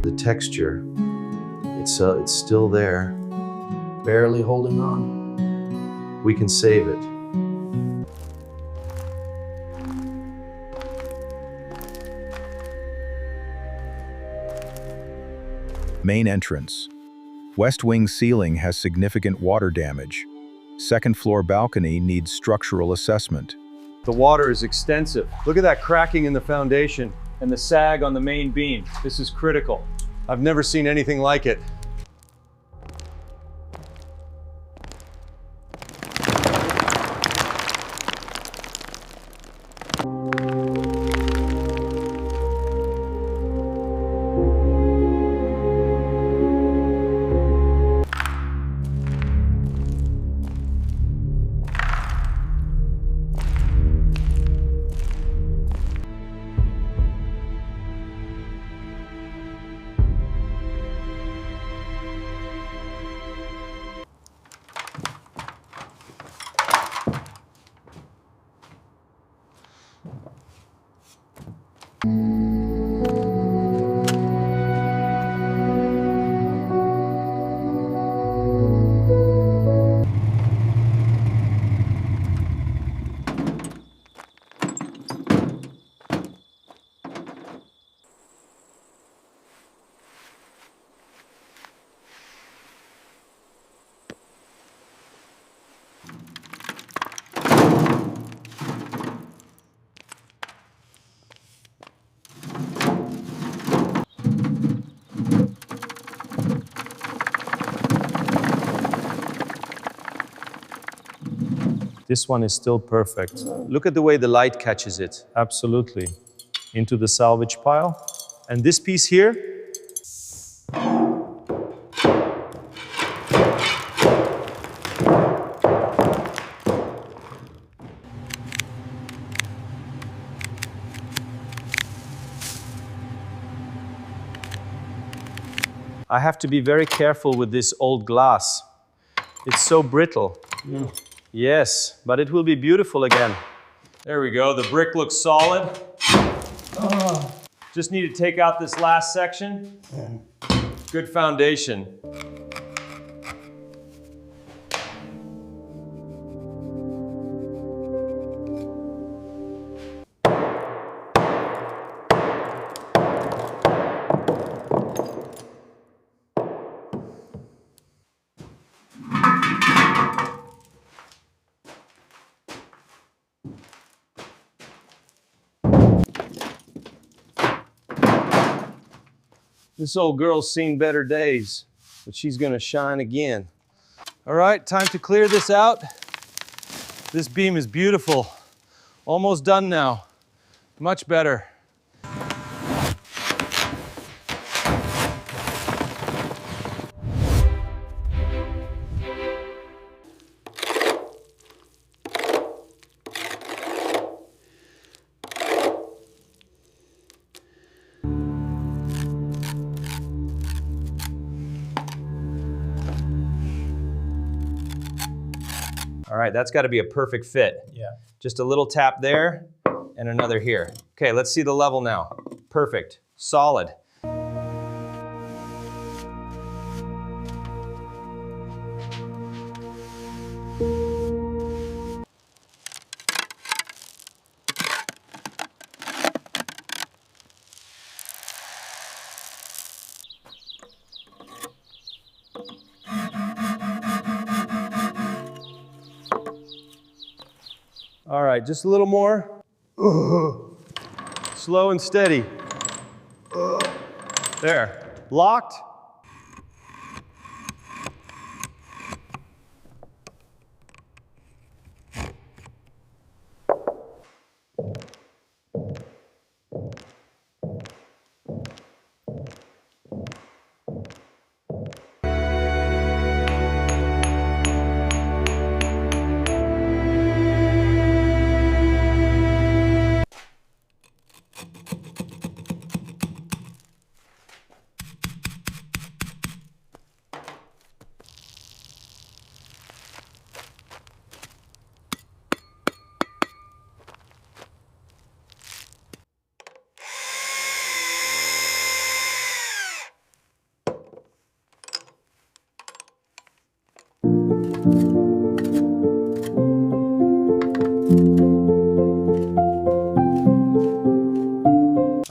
The texture, it's still there, barely holding on. We can save it. Main entrance. West wing ceiling has significant water damage. Second floor balcony needs structural assessment. The water is extensive. Look at that cracking in the foundation and the sag on the main beam. This is critical. I've never seen anything like it. This one is still perfect. Look at the way the light catches it. Absolutely. Into the salvage pile. And this piece here, I have to be very careful with this old glass. It's so brittle. Yes, but it will be beautiful again. There we go, the brick looks solid. Just need to take out this last section. Good foundation. This old girl's seen better days, but she's gonna shine again. All right, time to clear this out. This beam is beautiful. Almost done now. Much better. All right, that's got to be a perfect fit. Yeah. Just a little tap there and another here. Okay, let's see the level now. Perfect, solid. All right, just a little more. Slow and steady. There, locked.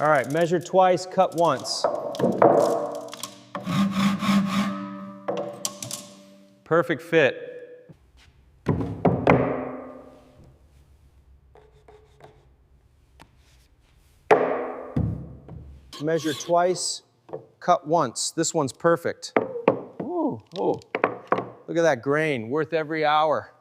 All right, measure twice, cut once. Perfect fit. Measure twice, cut once. This one's perfect. Ooh, oh, look at that grain, worth every hour.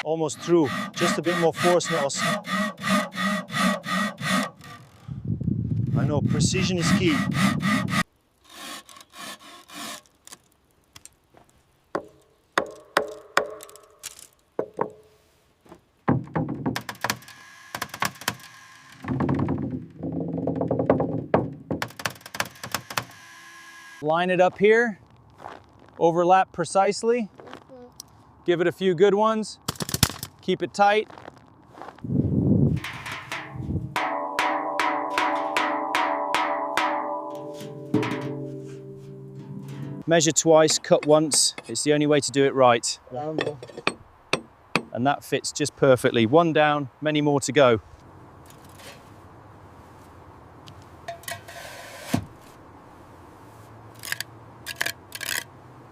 Almost through, just a bit more force, Nels. I know, precision is key. Line it up here, overlap precisely, give it a few good ones, keep it tight. Measure twice, cut once. It's the only way to do it right. And that fits just perfectly. One down, many more to go.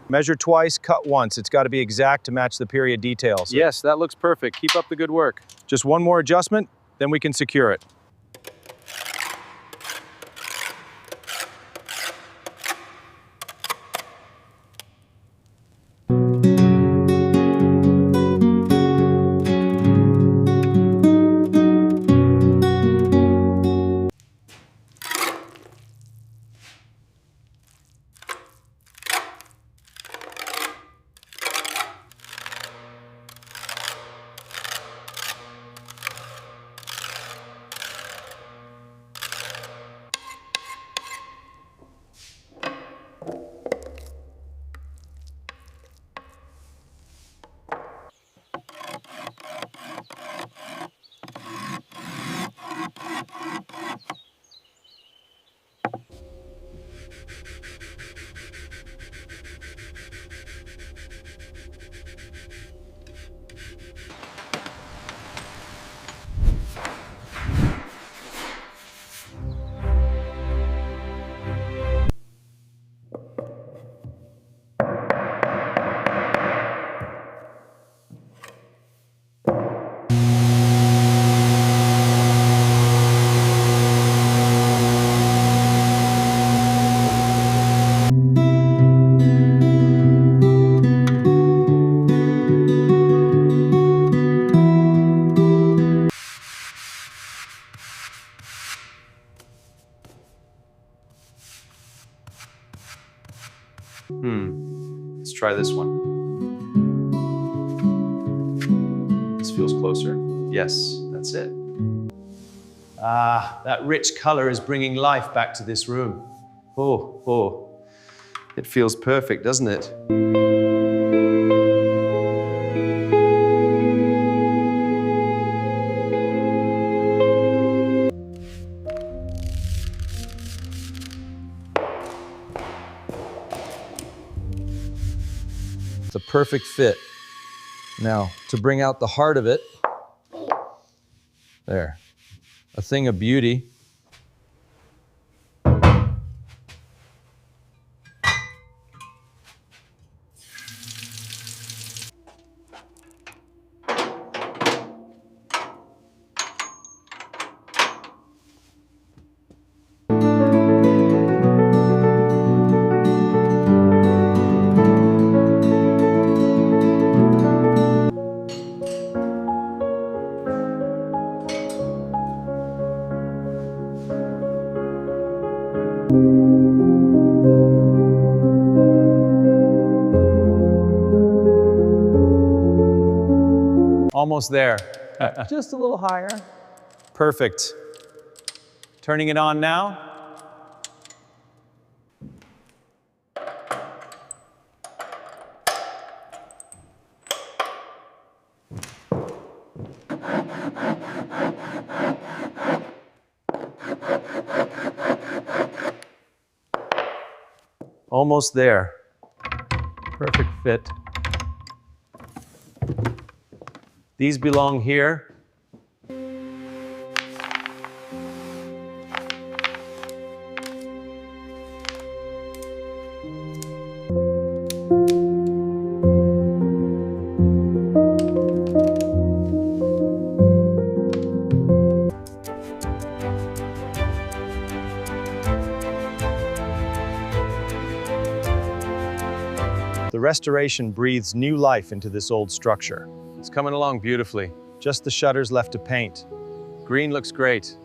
Measure twice, cut once. It's got to be exact to match the period details. Yes, that looks perfect. Keep up the good work. Just one more adjustment, then we can secure it. Let's try this one. This feels closer. Yes, that's it. Ah, that rich color is bringing life back to this room. Oh, oh. It feels perfect, doesn't it? It's a perfect fit. Now, to bring out the heart of it, there, a thing of beauty. Almost there. Just a little higher. Perfect. Turning it on now. Almost there. Perfect fit. These belong here. The restoration breathes new life into this old structure. It's coming along beautifully. Just the shutters left to paint. Green looks great.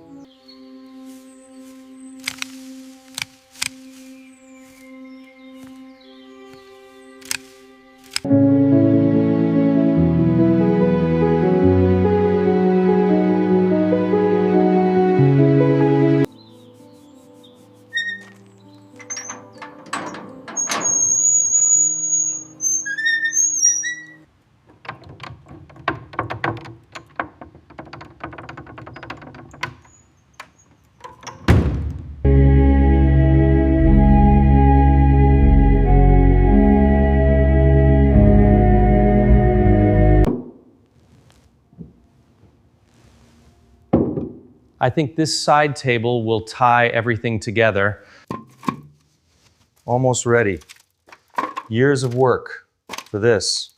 I think this side table will tie everything together. Almost ready. Years of work for this.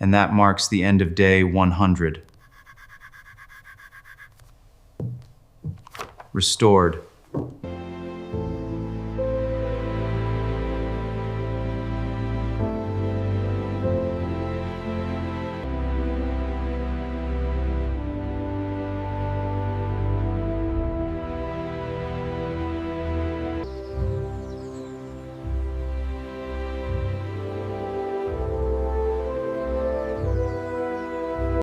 And that marks the end of day 100. Restored.